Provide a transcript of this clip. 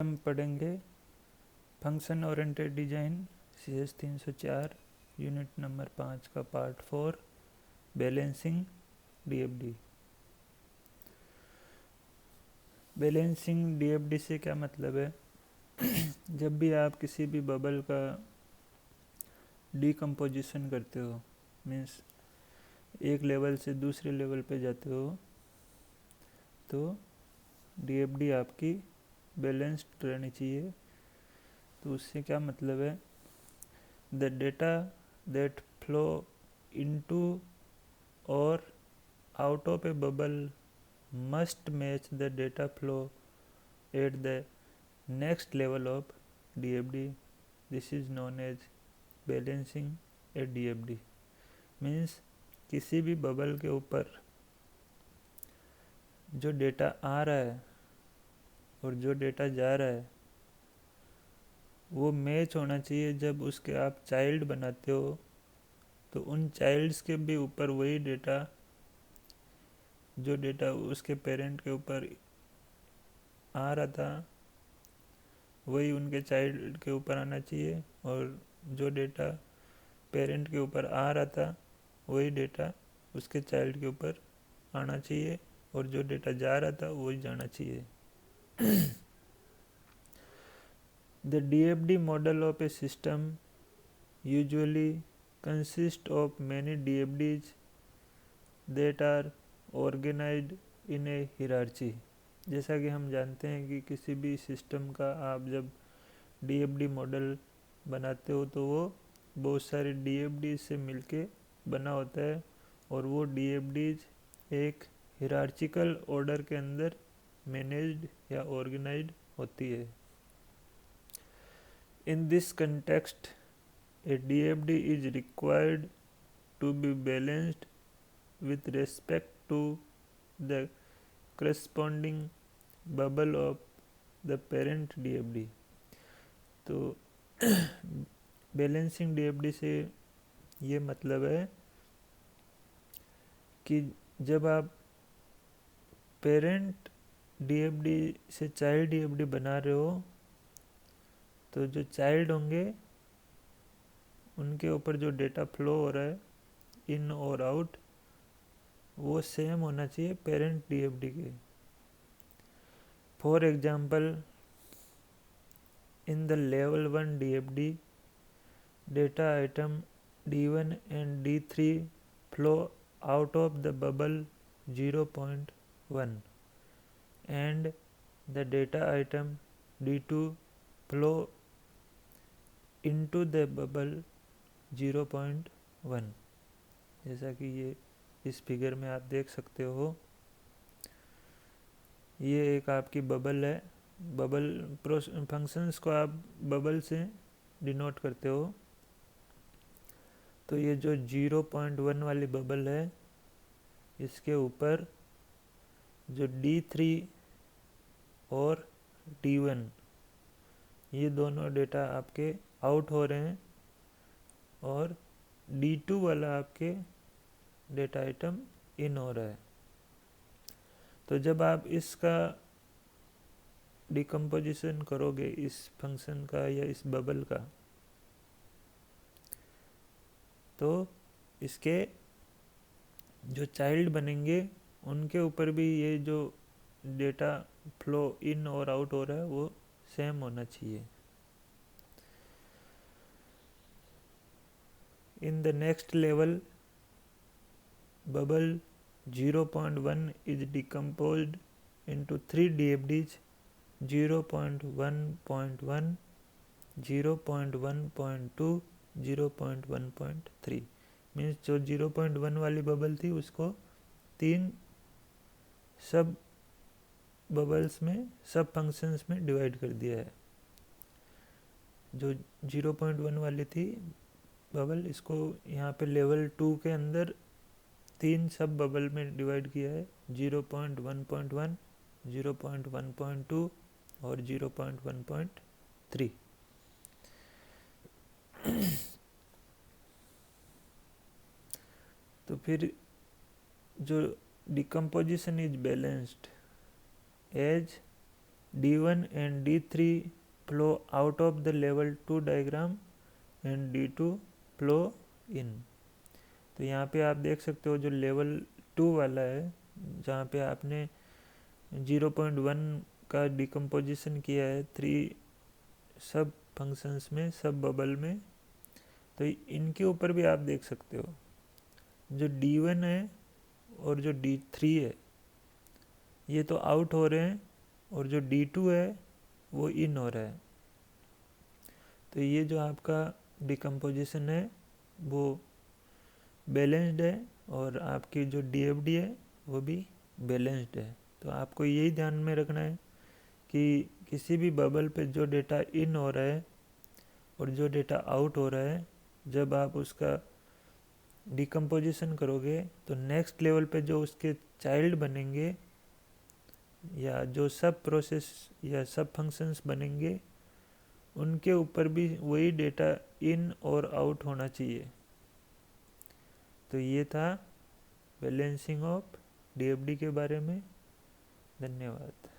हम पढ़ेंगे function oriented design CS 304 unit number 5 का part 4 balancing DFD। Balancing DFD से क्या मतलब है? जब भी आप किसी भी बबल का डिकम्पोजिशन करते हो, मीन्स एक लेवल से दूसरे लेवल पे जाते हो, तो DFD आपकी बैलेंस्ड रहनी चाहिए। तो उससे क्या मतलब है? The data that flow into और out of a bubble must match the data flow at the next level of DFD. This is known as balancing a DFD. Means किसी भी बबल के ऊपर जो डेटा आ रहा है और जो डेटा जा रहा है वो मैच होना चाहिए। जब उसके आप चाइल्ड बनाते हो तो उन चाइल्ड्स के भी ऊपर वही डेटा, जो डेटा उसके पेरेंट के ऊपर आ रहा था वही उनके चाइल्ड के ऊपर आना चाहिए, और जो डेटा पेरेंट के ऊपर आ रहा था वही डेटा उसके चाइल्ड के ऊपर आना चाहिए, और जो डेटा जा रहा था वही जाना चाहिए। The DFD model of a system usually consists of many DFDs that are organized in a hierarchy। जैसा कि हम जानते हैं कि किसी भी सिस्टम का आप जब DFD मॉडल बनाते हो तो वो बहुत सारे DFD से मिलके बना होता है, और वो DFDs एक हिरार्चिकल ऑर्डर के अंदर मैनेज्ड या ऑर्गेनाइज्ड होती है। In this context, a DFD is required to be balanced with respect to the corresponding bubble of the parent DFD। तो बैलेंसिंग DFD से ये मतलब है कि जब आप पेरेंट DFD से चाइल्ड DFD बना रहे हो तो जो चाइल्ड होंगे उनके ऊपर जो डेटा फ्लो हो रहा है इन और आउट वो सेम होना चाहिए पेरेंट DFD के। For example, in the level 1 DFD data item D1 and D3 flow out of the bubble 0.1 and the data item D2 flow into the bubble 0.1। जैसा कि ये इस फिगर में आप देख सकते हो, ये एक आपकी बबल है। बबल फंक्शंस को आप बबल से डिनोट करते हो। तो ये जो 0.1 वाली बबल है इसके ऊपर जो D3 और D1 ये दोनों डेटा आपके आउट हो रहे हैं, और D2 वाला आपके डेटा आइटम इन हो रहा है। तो जब आप इसका डिकम्पोजिशन करोगे इस फंक्शन का या इस बबल का, तो इसके जो चाइल्ड बनेंगे उनके ऊपर भी ये जो डेटा फ्लो इन और आउट हो रहा है वो सेम होना चाहिए। In the next level bubble 0.1 is decomposed into 3 DFDs 0.1.1, 0.1.2, 0.1.3। Means जो 0.1 वाली बबल थी उसको 3 सब बबल्स में, सब फंक्शंस में डिवाइड कर दिया है। जो 0.1 वाली थी बबल, इसको यहाँ पे लेवल 2 के अंदर 3 सब बबल में डिवाइड किया है, 0.1.1, 0.1.2 और 0.1.3। तो फिर जो decomposition is balanced as D1 and D3 flow out of the level 2 diagram and D2 flow in। तो यहाँ पे आप देख सकते हो जो लेवल 2 वाला है, जहाँ पे आपने 0.1 का डिकम्पोजिशन किया है 3 सब फंक्शंस में, सब बबल में, तो इनके ऊपर भी आप देख सकते हो जो D1 है और जो D3 है ये तो आउट हो रहे हैं, और जो D2 है वो इन हो रहा है। तो ये जो आपका डिकम्पोजिशन है वो बैलेंस्ड है, और आपकी जो DFD है वो भी बैलेंस्ड है। तो आपको यही ध्यान में रखना है कि किसी भी बबल पे जो डेटा इन हो रहा है और जो डेटा आउट हो रहा है, जब आप उसका डिकम्पोजिशन करोगे तो नेक्स्ट लेवल पे जो उसके चाइल्ड बनेंगे या जो सब प्रोसेस या सब फंक्शंस बनेंगे उनके ऊपर भी वही डेटा इन और आउट होना चाहिए। तो ये था बैलेंसिंग ऑफ DFD के बारे में। धन्यवाद।